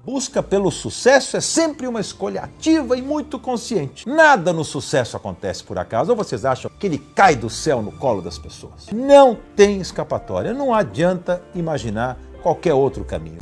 Busca pelo sucesso é sempre uma escolha ativa e muito consciente. Nada no sucesso acontece por acaso, ou vocês acham que ele cai do céu no colo das pessoas? Não tem escapatória, não adianta imaginar qualquer outro caminho.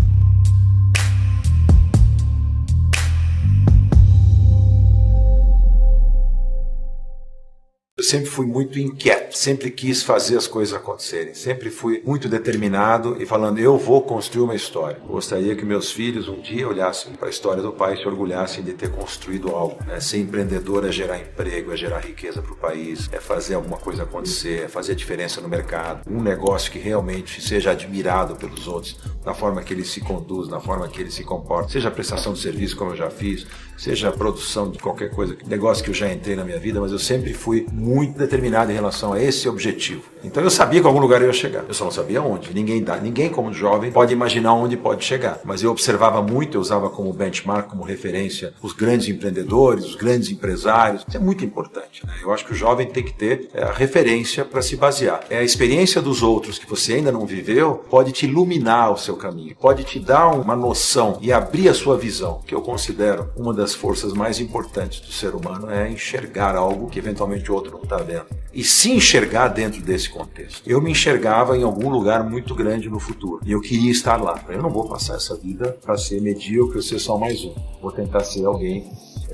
Eu sempre fui muito inquieto, sempre quis fazer as coisas acontecerem, sempre fui muito determinado e falando, eu vou construir uma história. Gostaria que meus filhos um dia olhassem para a história do pai e se orgulhassem de ter construído algo. Ser empreendedor é gerar emprego, é gerar riqueza para o país, é fazer alguma coisa acontecer, é fazer a diferença no mercado. Um negócio que realmente seja admirado pelos outros, na forma que ele se conduz, na forma que ele se comporta, seja a prestação de serviço, como eu já fiz, seja a produção de qualquer coisa, negócio que eu já entrei na minha vida, mas eu sempre fui muito determinado em relação a esse objetivo. Então eu sabia que algum lugar eu ia chegar. Eu só não sabia onde. Ninguém como jovem pode imaginar onde pode chegar. Mas eu observava muito, eu usava como benchmark, como referência, os grandes empreendedores, os grandes empresários. Isso é muito importante, né? Eu acho que o jovem tem que ter a referência para se basear. A experiência dos outros que você ainda não viveu pode te iluminar o seu caminho, pode te dar uma noção e abrir a sua visão, que eu considero uma das forças mais importantes do ser humano, é enxergar algo que eventualmente o outro não está vendo. E se enxergar dentro desse contexto. Eu me enxergava em algum lugar muito grande no futuro. E eu queria estar lá. Eu não vou passar essa vida para ser medíocre ou ser só mais um. Vou tentar ser alguém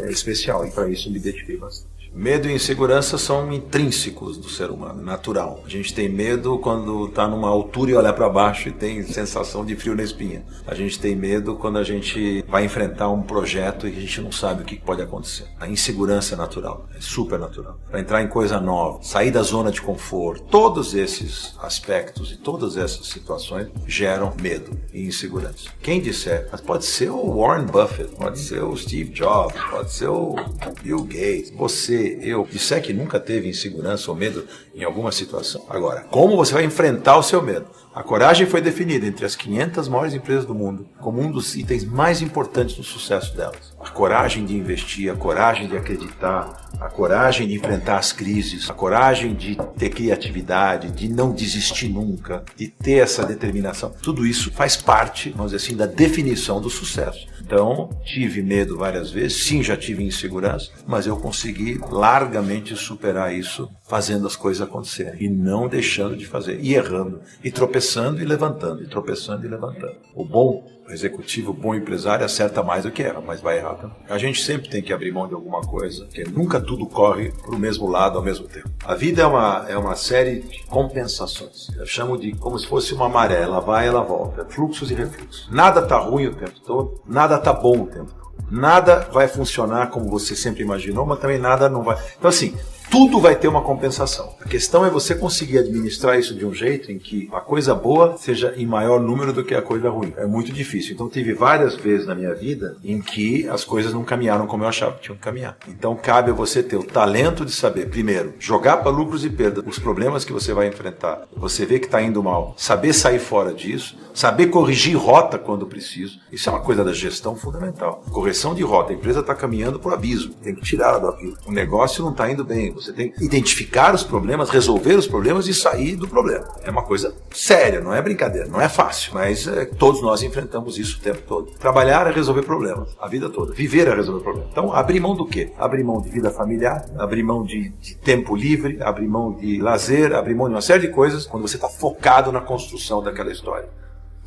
especial. E para isso me dediquei bastante. Medo e insegurança são intrínsecos do ser humano, natural. A gente tem medo quando está numa altura e olha para baixo e tem sensação de frio na espinha. A gente tem medo quando a gente vai enfrentar um projeto e a gente não sabe o que pode acontecer. A insegurança é natural, é super natural. Para entrar em coisa nova, sair da zona de conforto, todos esses aspectos e todas essas situações geram medo e insegurança. Quem disser, mas pode ser o Warren Buffett, pode ser o Steve Jobs, pode ser o Bill Gates, você, eu, disser que nunca teve insegurança ou medo em alguma situação. Agora, como você vai enfrentar o seu medo? A coragem foi definida entre as 500 maiores empresas do mundo como um dos itens mais importantes no sucesso delas. A coragem de investir, a coragem de acreditar, a coragem de enfrentar as crises, a coragem de ter criatividade, de não desistir nunca, de ter essa determinação. Tudo isso faz parte, vamos dizer assim, da definição do sucesso. Então, tive medo várias vezes, sim, já tive insegurança, mas eu consegui largamente superar isso fazendo as coisas acontecerem e não deixando de fazer, e errando, e tropeçando e levantando, e tropeçando e levantando. O bom executivo, o bom empresário acerta mais do que erra, mas vai errar também. A gente sempre tem que abrir mão de alguma coisa, porque nunca tudo corre para o mesmo lado ao mesmo tempo. A vida é uma série de compensações. Eu chamo de como se fosse uma maré, ela vai e ela volta, fluxos e refluxos. Nada está ruim o tempo todo, nada está bom o tempo todo. Nada vai funcionar como você sempre imaginou, mas também nada não vai. Então assim, tudo vai ter uma compensação. A questão é você conseguir administrar isso de um jeito em que a coisa boa seja em maior número do que a coisa ruim. É muito difícil. Então tive várias vezes na minha vida em que as coisas não caminharam como eu achava que tinham que caminhar. Então cabe a você ter o talento de saber, primeiro, jogar para lucros e perdas os problemas que você vai enfrentar. Você vê que está indo mal, saber sair fora disso, saber corrigir rota quando preciso. Isso é uma coisa da gestão fundamental. Correção de rota. A empresa está caminhando para o abismo. Tem que tirá-la do abismo. O negócio não está indo bem. Você tem que identificar os problemas, resolver os problemas e sair do problema. É uma coisa séria, não é brincadeira, não é fácil, mas todos nós enfrentamos isso o tempo todo. Trabalhar é resolver problemas, a vida toda. Viver é resolver problemas. Então, abrir mão do quê? Abrir mão de vida familiar, abrir mão de tempo livre, abrir mão de lazer, abrir mão de uma série de coisas quando você está focado na construção daquela história.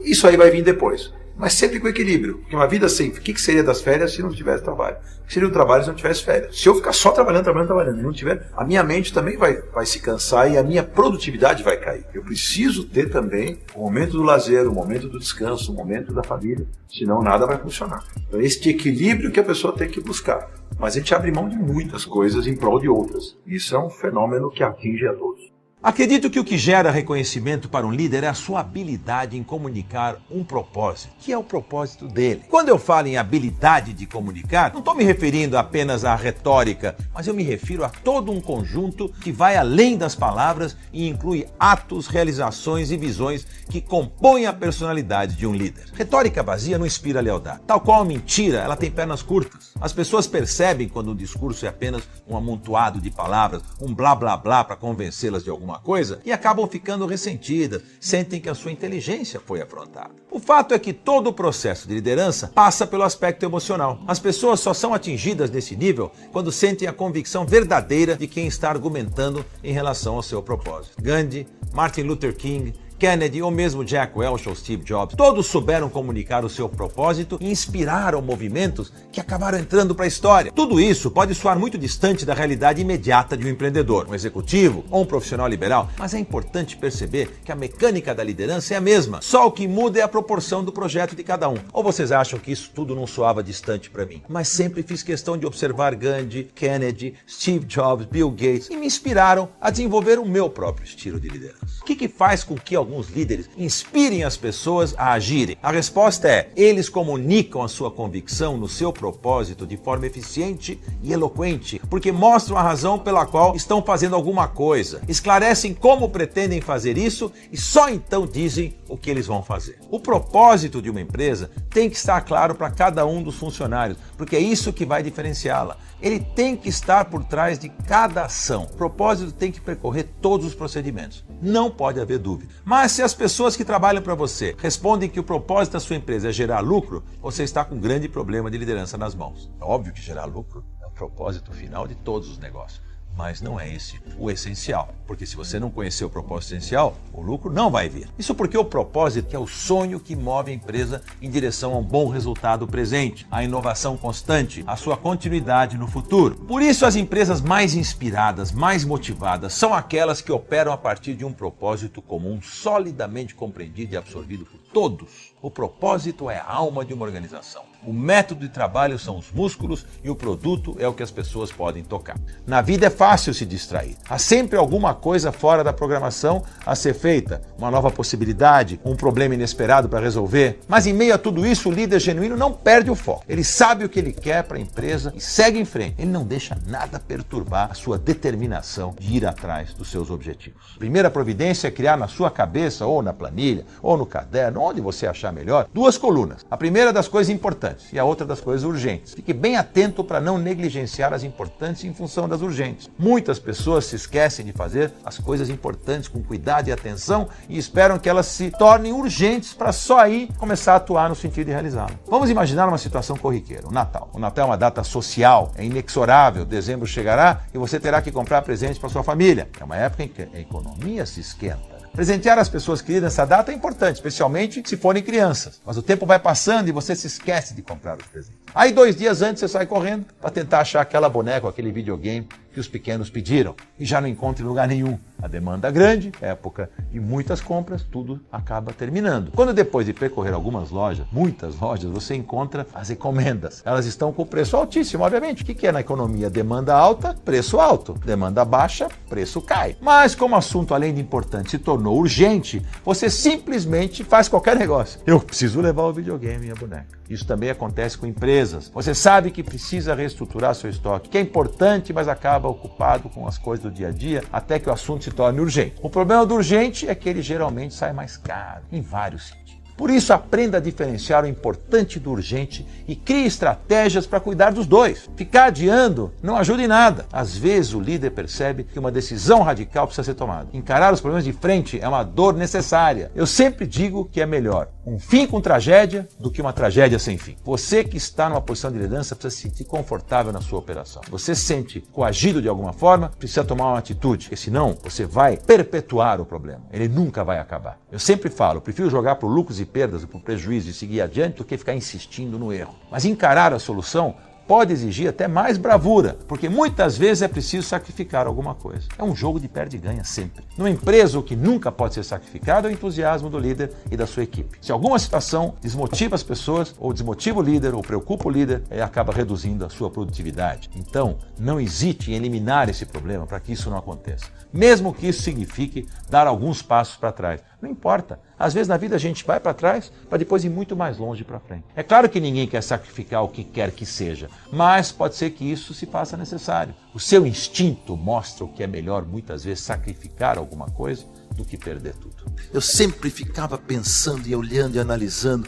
Isso aí vai vir depois. Mas sempre com equilíbrio. Porque uma vida sem... O que seria das férias se não tivesse trabalho? O que seria o trabalho se não tivesse férias? Se eu ficar só trabalhando e não tiver... A minha mente também vai se cansar e a minha produtividade vai cair. Eu preciso ter também o momento do lazer, o momento do descanso, o momento da família. Senão nada vai funcionar. Então é este equilíbrio que a pessoa tem que buscar. Mas a gente abre mão de muitas coisas em prol de outras. Isso é um fenômeno que atinge a todos. Acredito que o que gera reconhecimento para um líder é a sua habilidade em comunicar um propósito, que é o propósito dele. Quando eu falo em habilidade de comunicar, não estou me referindo apenas à retórica, mas eu me refiro a todo um conjunto que vai além das palavras e inclui atos, realizações e visões que compõem a personalidade de um líder. Retórica vazia não inspira lealdade. Tal qual a mentira, ela tem pernas curtas. As pessoas percebem quando o discurso é apenas um amontoado de palavras, um blá blá blá para convencê-las de alguma alguma coisa e acabam ficando ressentidas, sentem que a sua inteligência foi afrontada. O fato é que todo o processo de liderança passa pelo aspecto emocional. As pessoas só são atingidas nesse nível quando sentem a convicção verdadeira de quem está argumentando em relação ao seu propósito. Gandhi, Martin Luther King, Kennedy ou mesmo Jack Welch ou Steve Jobs, todos souberam comunicar o seu propósito e inspiraram movimentos que acabaram entrando para a história. Tudo isso pode soar muito distante da realidade imediata de um empreendedor, um executivo ou um profissional liberal, mas é importante perceber que a mecânica da liderança é a mesma, só o que muda é a proporção do projeto de cada um. Ou vocês acham que isso tudo não soava distante para mim? Mas sempre fiz questão de observar Gandhi, Kennedy, Steve Jobs, Bill Gates e me inspiraram a desenvolver o meu próprio estilo de liderança. O que faz com que alguns líderes inspirem as pessoas a agirem? A resposta é: eles comunicam a sua convicção no seu propósito de forma eficiente e eloquente, porque mostram a razão pela qual estão fazendo alguma coisa, esclarecem como pretendem fazer isso e só então dizem o que eles vão fazer. O propósito de uma empresa tem que estar claro para cada um dos funcionários, porque é isso que vai diferenciá-la. Ele tem que estar por trás de cada ação. O propósito tem que percorrer todos os procedimentos. Não pode haver dúvida. Mas se as pessoas que trabalham para você respondem que o propósito da sua empresa é gerar lucro, você está com um grande problema de liderança nas mãos. É óbvio que gerar lucro é o propósito final de todos os negócios. Mas não é esse o essencial, porque se você não conhecer o propósito essencial, o lucro não vai vir. Isso porque o propósito é o sonho que move a empresa em direção a um bom resultado presente, a inovação constante, a sua continuidade no futuro. Por isso, as empresas mais inspiradas, mais motivadas, são aquelas que operam a partir de um propósito comum, solidamente compreendido e absorvido por todos. O propósito é a alma de uma organização. O método de trabalho são os músculos e o produto é o que as pessoas podem tocar. Na vida é fácil se distrair. Há sempre alguma coisa fora da programação a ser feita, uma nova possibilidade, um problema inesperado para resolver. Mas em meio a tudo isso, o líder genuíno não perde o foco. Ele sabe o que ele quer para a empresa e segue em frente. Ele não deixa nada perturbar a sua determinação de ir atrás dos seus objetivos. A primeira providência é criar na sua cabeça, ou na planilha, ou no caderno, onde você achar melhor, 2 colunas. A primeira das coisas importantes e a outra das coisas urgentes. Fique bem atento para não negligenciar as importantes em função das urgentes. Muitas pessoas se esquecem de fazer as coisas importantes com cuidado e atenção e esperam que elas se tornem urgentes para só aí começar a atuar no sentido de realizá-las. Vamos imaginar uma situação corriqueira, o Natal. O Natal é uma data social, é inexorável, dezembro chegará e você terá que comprar presentes para sua família. É uma época em que a economia se esquenta. Presentear as pessoas queridas nessa data é importante, especialmente se forem crianças. Mas o tempo vai passando e você se esquece de comprar os presentes. Aí 2 dias antes você sai correndo para tentar achar aquela boneca, aquele videogame que os pequenos pediram e já não encontra em lugar nenhum. A demanda é grande, época de muitas compras, tudo acaba terminando. Quando depois de percorrer algumas lojas, muitas lojas, você encontra as encomendas. Elas estão com preço altíssimo, obviamente. O que é na economia? Demanda alta, preço alto. Demanda baixa, preço cai. Mas como o assunto, além de importante, se tornou urgente, você simplesmente faz qualquer negócio. Eu preciso levar o videogame e a boneca. Isso também acontece com empresas. Você sabe que precisa reestruturar seu estoque, que é importante, mas acaba ocupado com as coisas do dia a dia, até que o assunto se torne urgente. O problema do urgente é que ele geralmente sai mais caro, em vários sentidos. Por isso, aprenda a diferenciar o importante do urgente e crie estratégias para cuidar dos dois. Ficar adiando não ajuda em nada. Às vezes, o líder percebe que uma decisão radical precisa ser tomada. Encarar os problemas de frente é uma dor necessária. Eu sempre digo que é melhor um fim com tragédia do que uma tragédia sem fim. Você que está numa posição de liderança precisa se sentir confortável na sua operação. Você se sente coagido de alguma forma, precisa tomar uma atitude, porque senão você vai perpetuar o problema. Ele nunca vai acabar. Eu sempre falo, prefiro jogar para lucros e perdas, para o prejuízo e seguir adiante do que ficar insistindo no erro. Mas encarar a solução pode exigir até mais bravura, porque muitas vezes é preciso sacrificar alguma coisa. É um jogo de perde e ganha sempre. Numa empresa, o que nunca pode ser sacrificado é o entusiasmo do líder e da sua equipe. Se alguma situação desmotiva as pessoas, ou desmotiva o líder, ou preocupa o líder, acaba reduzindo a sua produtividade. Então, não hesite em eliminar esse problema para que isso não aconteça. Mesmo que isso signifique dar alguns passos para trás. Não importa. Às vezes na vida a gente vai para trás para depois ir muito mais longe para frente. É claro que ninguém quer sacrificar o que quer que seja, mas pode ser que isso se faça necessário. O seu instinto mostra o que é melhor muitas vezes sacrificar alguma coisa do que perder tudo. Eu sempre ficava pensando e olhando e analisando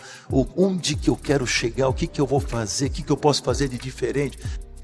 onde que eu quero chegar, o que eu vou fazer, o que eu posso fazer de diferente.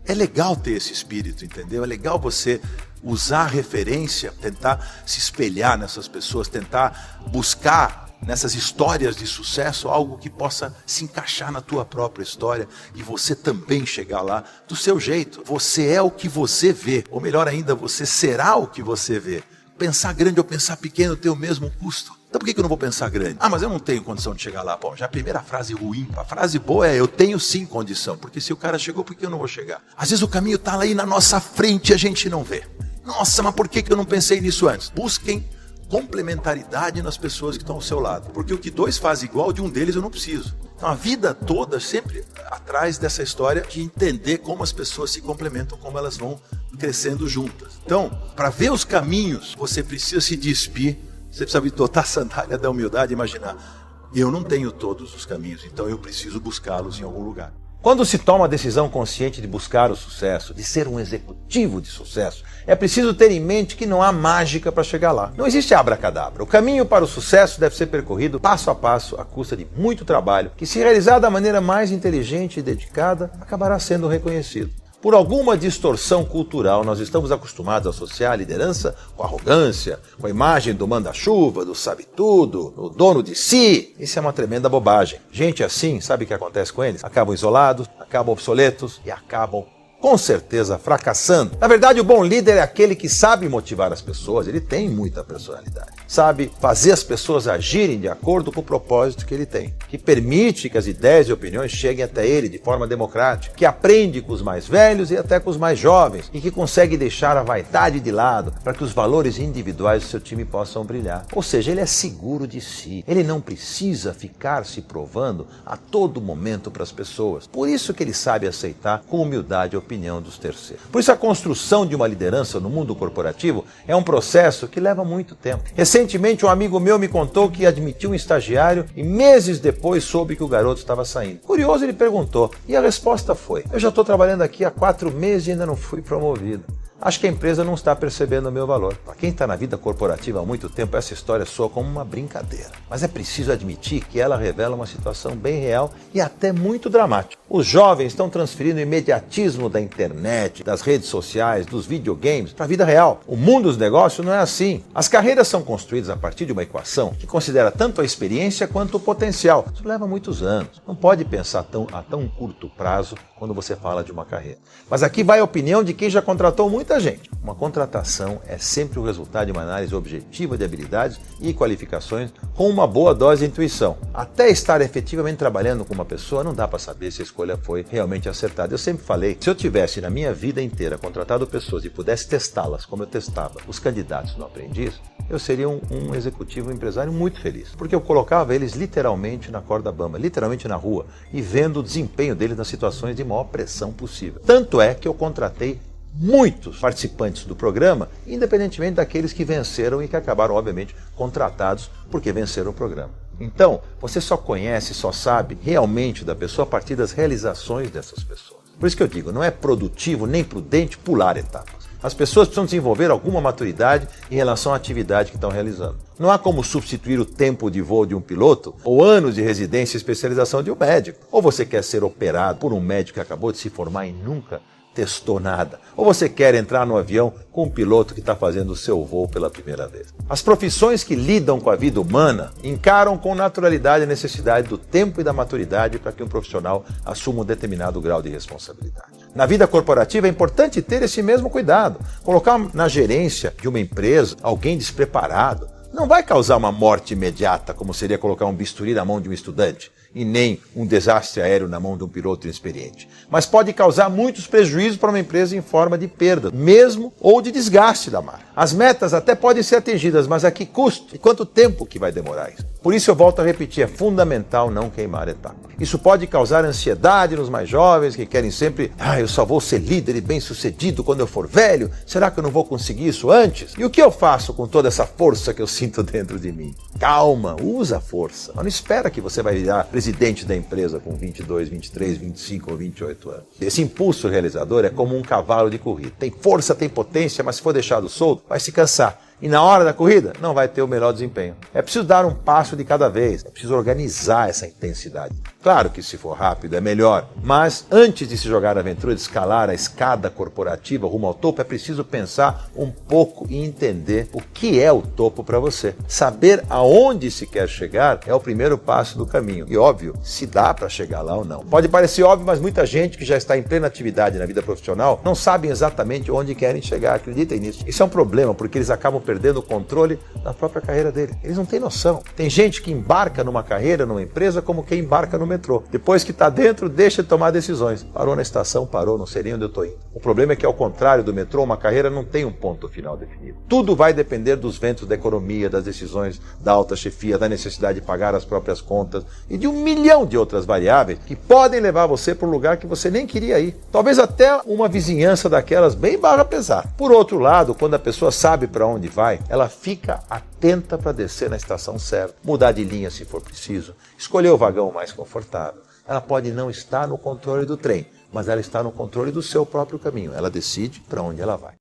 É legal ter esse espírito, entendeu? É legal você usar a referência, tentar se espelhar nessas pessoas, tentar buscar nessas histórias de sucesso algo que possa se encaixar na tua própria história e você também chegar lá do seu jeito. Você é o que você vê, ou melhor ainda, você será o que você vê. Pensar grande ou pensar pequeno tem o mesmo custo. Então por que eu não vou pensar grande? Ah, mas eu não tenho condição de chegar lá. Bom, já a primeira frase ruim. A frase boa é: eu tenho sim condição. Porque se o cara chegou, por que eu não vou chegar? Às vezes o caminho está lá aí na nossa frente e a gente não vê. Nossa, mas por que eu não pensei nisso antes? Busquem complementaridade nas pessoas que estão ao seu lado. Porque o que dois fazem igual, de um deles eu não preciso. Então a vida toda sempre atrás dessa história de entender como as pessoas se complementam, como elas vão crescendo juntas. Então, para ver os caminhos, você precisa se despir, você precisa botar a sandália da humildade e imaginar: eu não tenho todos os caminhos, então eu preciso buscá-los em algum lugar. Quando se toma a decisão consciente de buscar o sucesso, de ser um executivo de sucesso, é preciso ter em mente que não há mágica para chegar lá. Não existe abracadabra. O caminho para o sucesso deve ser percorrido passo a passo, à custa de muito trabalho, que, se realizado da maneira mais inteligente e dedicada, acabará sendo reconhecido. Por alguma distorção cultural, nós estamos acostumados a associar a liderança com arrogância, com a imagem do manda-chuva, do sabe-tudo, do dono de si. Isso é uma tremenda bobagem. Gente assim, sabe o que acontece com eles? Acabam isolados, acabam obsoletos e acabam, com certeza, fracassando. Na verdade, o bom líder é aquele que sabe motivar as pessoas, ele tem muita personalidade. Sabe fazer as pessoas agirem de acordo com o propósito que ele tem. Que permite que as ideias e opiniões cheguem até ele de forma democrática. Que aprende com os mais velhos e até com os mais jovens. E que consegue deixar a vaidade de lado para que os valores individuais do seu time possam brilhar. Ou seja, ele é seguro de si. Ele não precisa ficar se provando a todo momento para as pessoas. Por isso que ele sabe aceitar com humildade a opinião dos terceiros. Por isso a construção de uma liderança no mundo corporativo é um processo que leva muito tempo. Recentemente um amigo meu me contou que admitiu um estagiário e meses depois soube que o garoto estava saindo. Curioso, ele perguntou e a resposta foi: eu já estou trabalhando aqui há 4 meses e ainda não fui promovido. Acho que a empresa não está percebendo o meu valor. Para quem está na vida corporativa há muito tempo, essa história soa como uma brincadeira. Mas é preciso admitir que ela revela uma situação bem real e até muito dramática. Os jovens estão transferindo o imediatismo da internet, das redes sociais, dos videogames para a vida real. O mundo dos negócios não é assim. As carreiras são construídas a partir de uma equação que considera tanto a experiência quanto o potencial. Isso leva muitos anos. Não pode pensar a tão curto prazo quando você fala de uma carreira. Mas aqui vai a opinião de quem já contratou muita gente. Uma contratação é sempre o resultado de uma análise objetiva de habilidades e qualificações com uma boa dose de intuição. Até estar efetivamente trabalhando com uma pessoa, não dá para saber se a escolha foi realmente acertada. Eu sempre falei, se eu tivesse na minha vida inteira contratado pessoas e pudesse testá-las como eu testava os candidatos no Aprendiz, eu seria um executivo, um empresário muito feliz. Porque eu colocava eles literalmente na corda bamba, literalmente na rua, e vendo o desempenho deles nas situações de maior pressão possível. Tanto é que eu contratei muitos participantes do programa, independentemente daqueles que venceram e que acabaram, obviamente, contratados porque venceram o programa. Então, você só conhece, só sabe realmente da pessoa a partir das realizações dessas pessoas. Por isso que eu digo, não é produtivo nem prudente pular etapas. As pessoas precisam desenvolver alguma maturidade em relação à atividade que estão realizando. Não há como substituir o tempo de voo de um piloto ou anos de residência e especialização de um médico. Ou você quer ser operado por um médico que acabou de se formar e nunca testou nada. Ou você quer entrar no avião com um piloto que está fazendo o seu voo pela primeira vez. As profissões que lidam com a vida humana encaram com naturalidade a necessidade do tempo e da maturidade para que um profissional assuma um determinado grau de responsabilidade. Na vida corporativa é importante ter esse mesmo cuidado. Colocar na gerência de uma empresa alguém despreparado não vai causar uma morte imediata, como seria colocar um bisturi na mão de um estudante, e nem um desastre aéreo na mão de um piloto inexperiente. Mas pode causar muitos prejuízos para uma empresa em forma de perda, mesmo ou de desgaste da marca. As metas até podem ser atingidas, mas a que custo? E quanto tempo que vai demorar isso? Por isso eu volto a repetir, é fundamental não queimar etapa. Isso pode causar ansiedade nos mais jovens que querem sempre, eu só vou ser líder e bem-sucedido quando eu for velho, será que eu não vou conseguir isso antes? E o que eu faço com toda essa força que eu sinto dentro de mim? Calma, usa a força, mas não espera que você vai virar presidente da empresa com 22, 23, 25 ou 28 anos. Esse impulso realizador é como um cavalo de corrida. Tem força, tem potência, mas se for deixado solto, vai se cansar. E na hora da corrida, não vai ter o melhor desempenho. É preciso dar um passo de cada vez, é preciso organizar essa intensidade. Claro que se for rápido é melhor, mas antes de se jogar na aventura de escalar a escada corporativa rumo ao topo, é preciso pensar um pouco e entender o que é o topo para você. Saber aonde se quer chegar é o primeiro passo do caminho. E óbvio, se dá para chegar lá ou não. Pode parecer óbvio, mas muita gente que já está em plena atividade na vida profissional não sabe exatamente onde querem chegar. Acreditem nisso. Isso é um problema, porque eles acabam perdendo o controle da própria carreira dele. Eles não têm noção. Tem gente que embarca numa carreira, numa empresa, como quem embarca no metrô. Depois que está dentro, deixa de tomar decisões. Parou na estação, parou, não sei nem onde eu estou indo. O problema é que, ao contrário do metrô, uma carreira não tem um ponto final definido. Tudo vai depender dos ventos da economia, das decisões da alta chefia, da necessidade de pagar as próprias contas e de 1 milhão de outras variáveis que podem levar você para um lugar que você nem queria ir. Talvez até uma vizinhança daquelas bem barra pesar. Por outro lado, quando a pessoa sabe para onde vai, ela fica atenta para descer na estação certa, mudar de linha se for preciso, escolher o vagão mais confortável. Ela pode não estar no controle do trem, mas ela está no controle do seu próprio caminho. Ela decide para onde ela vai.